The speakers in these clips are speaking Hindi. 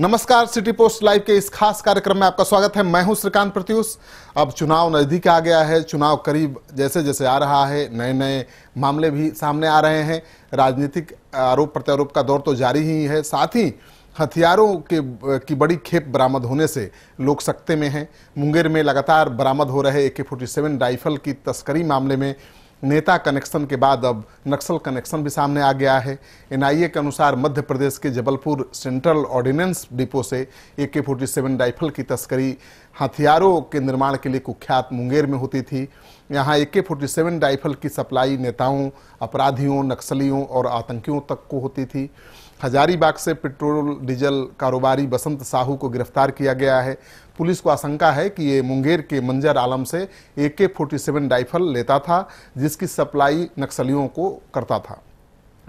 नमस्कार, सिटी पोस्ट लाइव के इस खास कार्यक्रम में आपका स्वागत है। मैं हूं श्रीकांत प्रत्युष। अब चुनाव नजदीक आ गया है। चुनाव करीब जैसे जैसे आ रहा है, नए नए मामले भी सामने आ रहे हैं। राजनीतिक आरोप प्रत्यारोप का दौर तो जारी ही है। साथ ही हथियारों की बड़ी खेप बरामद होने से लोग सकते में हैं। मुंगेर में लगातार बरामद हो रहे AK-47 राइफल की तस्करी मामले में नेता कनेक्शन के बाद अब नक्सल कनेक्शन भी सामने आ गया है। NIA के अनुसार मध्य प्रदेश के जबलपुर सेंट्रल ऑर्डिनेंस डिपो से AK-47 राइफल की तस्करी हथियारों के निर्माण के लिए कुख्यात मुंगेर में होती थी। यहाँ AK-47 राइफल की सप्लाई नेताओं, अपराधियों, नक्सलियों और आतंकियों तक को होती थी। हजारीबाग से पेट्रोल डीजल कारोबारी बसंत साहू को गिरफ्तार किया गया है। पुलिस को आशंका है कि ये मुंगेर के मंजर आलम से AK-47 राइफल लेता था, जिसकी सप्लाई नक्सलियों को करता था।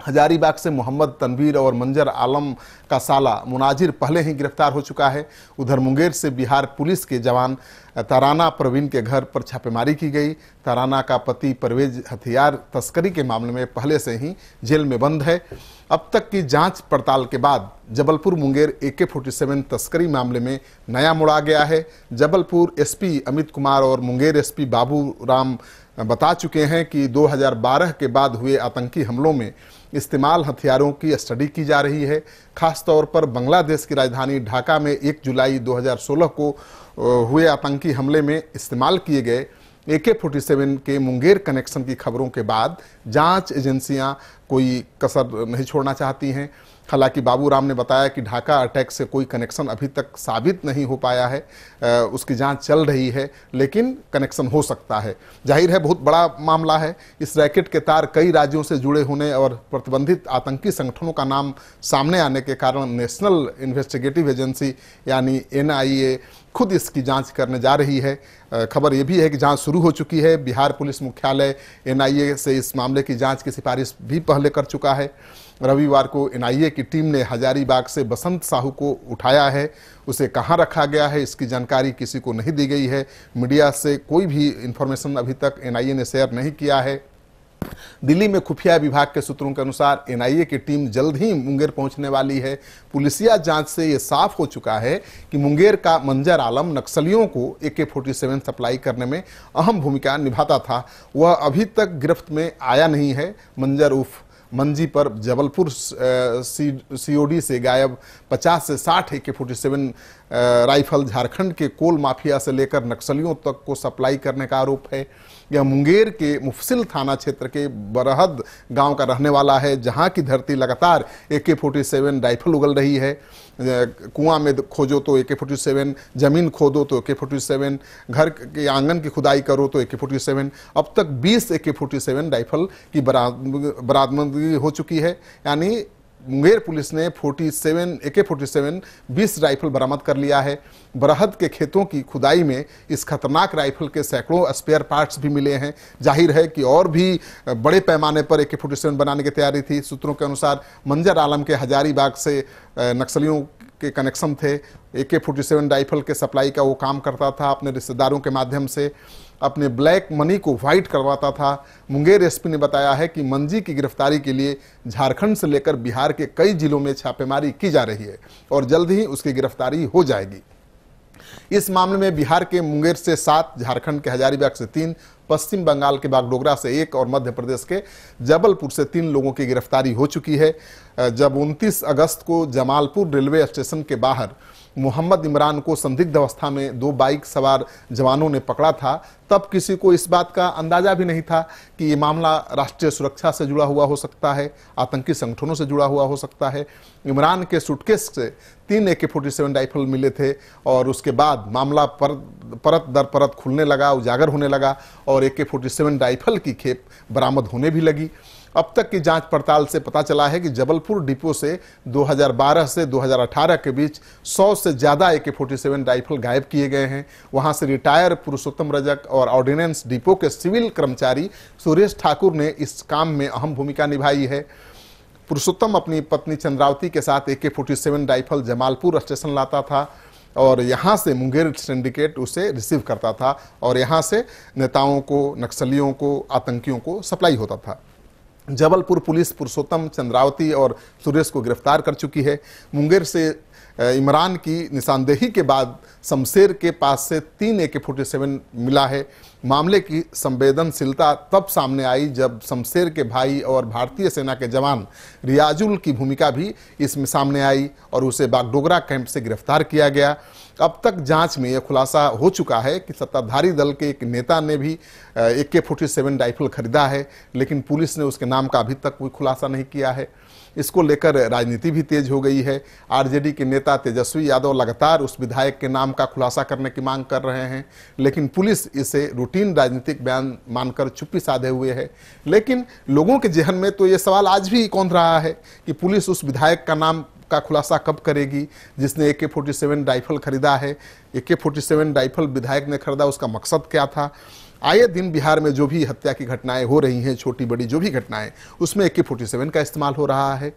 हजारीबाग से मोहम्मद तनवीर और मंजर आलम का साला मुनाजिर पहले ही गिरफ्तार हो चुका है। उधर मुंगेर से बिहार पुलिस के जवान ताराना प्रवीण के घर पर छापेमारी की गई। ताराना का पति परवेज हथियार तस्करी के मामले में पहले से ही जेल में बंद है। अब तक की जांच पड़ताल के बाद जबलपुर मुंगेर AK-47 तस्करी मामले में नया मोड़ आ गया है। जबलपुर SP अमित कुमार और मुंगेर SP बाबू राम बता चुके हैं कि 2012 के बाद हुए आतंकी हमलों में इस्तेमाल हथियारों की स्टडी की जा रही है। खासतौर पर बांग्लादेश की राजधानी ढाका में 1 जुलाई 2016 को हुए आतंकी हमले में इस्तेमाल किए गए AK-47 के मुंगेर कनेक्शन की खबरों के बाद जांच एजेंसियां कोई कसर नहीं छोड़ना चाहती हैं। हालांकि बाबू राम ने बताया कि ढाका अटैक से कोई कनेक्शन अभी तक साबित नहीं हो पाया है। उसकी जांच चल रही है, लेकिन कनेक्शन हो सकता है। जाहिर है बहुत बड़ा मामला है। इस रैकेट के तार कई राज्यों से जुड़े होने और प्रतिबंधित आतंकी संगठनों का नाम सामने आने के कारण नेशनल इन्वेस्टिगेटिव एजेंसी यानी NIA खुद इसकी जांच करने जा रही है। खबर यह भी है कि जांच शुरू हो चुकी है। बिहार पुलिस मुख्यालय NIA से इस मामले की जांच की सिफारिश भी पहले कर चुका है। रविवार को NIA की टीम ने हजारीबाग से बसंत साहू को उठाया है। उसे कहां रखा गया है, इसकी जानकारी किसी को नहीं दी गई है। मीडिया से कोई भी इंफॉर्मेशन अभी तक NIA ने शेयर नहीं किया है। दिल्ली में खुफिया विभाग के सूत्रों के अनुसार NIA की टीम जल्द ही मुंगेर पहुंचने वाली है। पुलिसिया जांच से यह साफ हो चुका है कि मुंगेर का मंजर आलम नक्सलियों को AK-47 सप्लाई करने में अहम भूमिका निभाता था। वह अभी तक गिरफ्त में आया नहीं है। मंजर उर्फ मंजी पर जबलपुर COD से गायब 50 से 60 AK-47 राइफल झारखंड के कोल माफिया से लेकर नक्सलियों तक को सप्लाई करने का आरोप है। यह मुंगेर के मुफसिल थाना क्षेत्र के बरहद गांव का रहने वाला है, जहां की धरती लगातार AK-47 राइफल उगल रही है। कुआं में खोजो तो AK-47, जमीन खोदो तो AK-47, घर के आंगन की खुदाई करो तो AK-47। अब तक 20 AK-47 राइफल की बरामदगी हो चुकी है। यानी मुंगेर पुलिस ने AK-47 20 राइफल बरामद कर लिया है। बरहद के खेतों की खुदाई में इस खतरनाक राइफल के सैकड़ों स्पेयर पार्ट्स भी मिले हैं। जाहिर है कि और भी बड़े पैमाने पर AK-47 बनाने की तैयारी थी। सूत्रों के अनुसार मंजर आलम के हजारीबाग से नक्सलियों के कनेक्शन थे। AK-47 राइफल के सप्लाई का वो काम करता था। अपने रिश्तेदारों के माध्यम से अपने ब्लैक मनी को व्हाइट करवाता था। मुंगेर SP ने बताया है कि मंजी की गिरफ्तारी के लिए झारखंड से लेकर बिहार के कई जिलों में छापेमारी की जा रही है और जल्द ही उसकी गिरफ्तारी हो जाएगी। इस मामले में बिहार के मुंगेर से 7, झारखंड के हजारीबाग से 3, पश्चिम बंगाल के बागडोगरा से 1 और मध्य प्रदेश के जबलपुर से 3 लोगों की गिरफ्तारी हो चुकी है। जब 29 अगस्त को जमालपुर रेलवे स्टेशन के बाहर मोहम्मद इमरान को संदिग्ध अवस्था में 2 बाइक सवार जवानों ने पकड़ा था, तब किसी को इस बात का अंदाजा भी नहीं था कि ये मामला राष्ट्रीय सुरक्षा से जुड़ा हुआ हो सकता है, आतंकी संगठनों से जुड़ा हुआ हो सकता है। इमरान के सूटकेस से 3 AK-47 राइफल मिले थे और उसके बाद मामला परत दर परत खुलने लगा, उजागर होने लगा और AK-47 राइफल की खेप बरामद होने भी लगी। अब तक की जांच पड़ताल से पता चला है कि जबलपुर डिपो से 2012 से 2018 के बीच 100 से ज़्यादा AK-47 राइफल गायब किए गए हैं। वहां से रिटायर पुरुषोत्तम रजक और ऑर्डिनेंस डिपो के सिविल कर्मचारी सुरेश ठाकुर ने इस काम में अहम भूमिका निभाई है। पुरुषोत्तम अपनी पत्नी चंद्रावती के साथ AK-47 राइफल जमालपुर स्टेशन लाता था और यहाँ से मुंगेर सिंडिकेट उसे रिसीव करता था और यहाँ से नेताओं को, नक्सलियों को, आतंकियों को सप्लाई होता था। जबलपुर पुलिस पुरुषोत्तम, चंद्रावती और सुरेश को गिरफ्तार कर चुकी है। मुंगेर से इमरान की निशानदेही के बाद शमशेर के पास से 3 AK-47 मिला है। मामले की संवेदनशीलता तब सामने आई जब शमशेर के भाई और भारतीय सेना के जवान रियाजुल की भूमिका भी इसमें सामने आई और उसे बागडोगरा कैंप से गिरफ्तार किया गया। अब तक जांच में यह खुलासा हो चुका है कि सत्ताधारी दल के एक नेता ने भी AK-47 राइफल खरीदा है, लेकिन पुलिस ने उसके नाम का अभी तक कोई खुलासा नहीं किया है। इसको लेकर राजनीति भी तेज हो गई है। आरजेडी के नेता तेजस्वी यादव लगातार उस विधायक के नाम का खुलासा करने की मांग कर रहे हैं, लेकिन पुलिस इसे रूटीन राजनीतिक बयान मानकर चुप्पी साधे हुए है। लेकिन लोगों के जहन में तो ये सवाल आज भी कौंध रहा है कि पुलिस उस विधायक का नाम का खुलासा कब करेगी जिसने AK-47 राइफल खरीदा है। AK-47 राइफल विधायक ने खरीदा, उसका मकसद क्या था? आए दिन बिहार में जो भी हत्या की घटनाएं हो रही हैं, छोटी बड़ी जो भी घटनाएं, उसमें AK-47 का इस्तेमाल हो रहा है।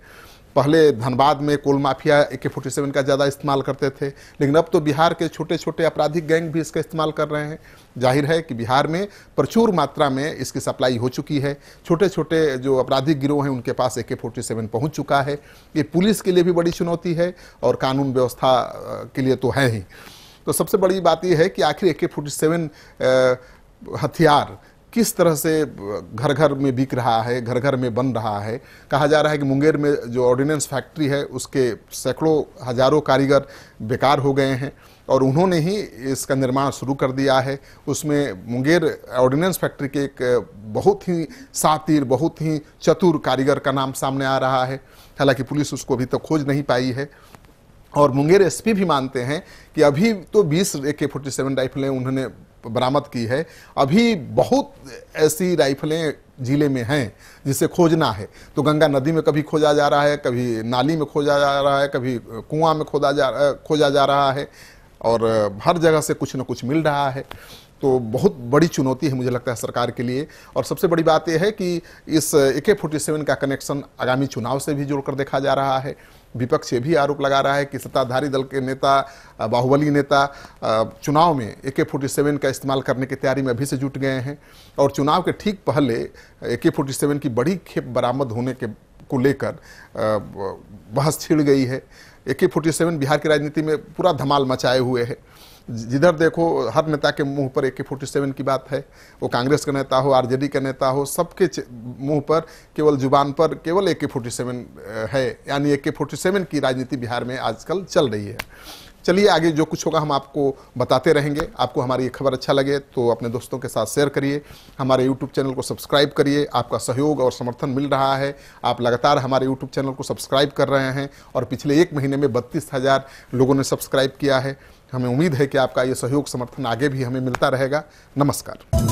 पहले धनबाद में कोल माफिया AK-47 का ज़्यादा इस्तेमाल करते थे, लेकिन अब तो बिहार के छोटे छोटे आपराधिक गैंग भी इसका इस्तेमाल कर रहे हैं। जाहिर है कि बिहार में प्रचुर मात्रा में इसकी सप्लाई हो चुकी है। छोटे छोटे जो आपराधिक गिरोह हैं उनके पास AK-47 पहुंच चुका है। ये पुलिस के लिए भी बड़ी चुनौती है और कानून व्यवस्था के लिए तो है ही। तो सबसे बड़ी बात यह है कि आखिर AK-47 हथियार किस तरह से घर घर में बिक रहा है, घर घर में बन रहा है। कहा जा रहा है कि मुंगेर में जो ऑर्डिनेंस फैक्ट्री है उसके सैकड़ों हजारों कारीगर बेकार हो गए हैं और उन्होंने ही इसका निर्माण शुरू कर दिया है। उसमें मुंगेर ऑर्डिनेंस फैक्ट्री के एक बहुत ही शातिर, बहुत ही चतुर कारीगर का नाम सामने आ रहा है। हालांकि पुलिस उसको अभी तक खोज नहीं पाई है और मुंगेर एसपी भी मानते हैं कि अभी तो 20 AK-47 राइफलें उन्होंने बरामद की है, अभी बहुत ऐसी राइफलें जिले में हैं जिसे खोजना है। तो गंगा नदी में कभी खोजा जा रहा है, कभी नाली में खोजा जा रहा है, कभी कुआं में खोजा जा रहा है और हर जगह से कुछ न कुछ मिल रहा है। तो बहुत बड़ी चुनौती है मुझे लगता है सरकार के लिए। और सबसे बड़ी बात यह है कि इस AK-47 का कनेक्शन आगामी चुनाव से भी जोड़कर देखा जा रहा है। विपक्ष ये भी आरोप लगा रहा है कि सत्ताधारी दल के नेता, बाहुबली नेता चुनाव में AK-47 का इस्तेमाल करने की तैयारी में अभी से जुट गए हैं और चुनाव के ठीक पहले AK-47 की बड़ी खेप बरामद होने के को लेकर बहस छिड़ गई है। AK-47 बिहार की राजनीति में पूरा धमाल मचाए हुए है। जिधर देखो हर नेता के मुंह पर AK-47 की बात है, वो कांग्रेस का नेता हो, आरजेडी का नेता हो, सबके मुंह पर केवल जुबान पर केवल AK-47 है। यानी AK-47 की राजनीति बिहार में आजकल चल रही है। चलिए आगे जो कुछ होगा हम आपको बताते रहेंगे। आपको हमारी ये खबर अच्छा लगे तो अपने दोस्तों के साथ शेयर करिए, हमारे यूट्यूब चैनल को सब्सक्राइब करिए। आपका सहयोग और समर्थन मिल रहा है, आप लगातार हमारे यूट्यूब चैनल को सब्सक्राइब कर रहे हैं और पिछले 1 महीने में 32,000 लोगों ने सब्सक्राइब किया है। हमें उम्मीद है कि आपका ये सहयोग समर्थन आगे भी हमें मिलता रहेगा। नमस्कार।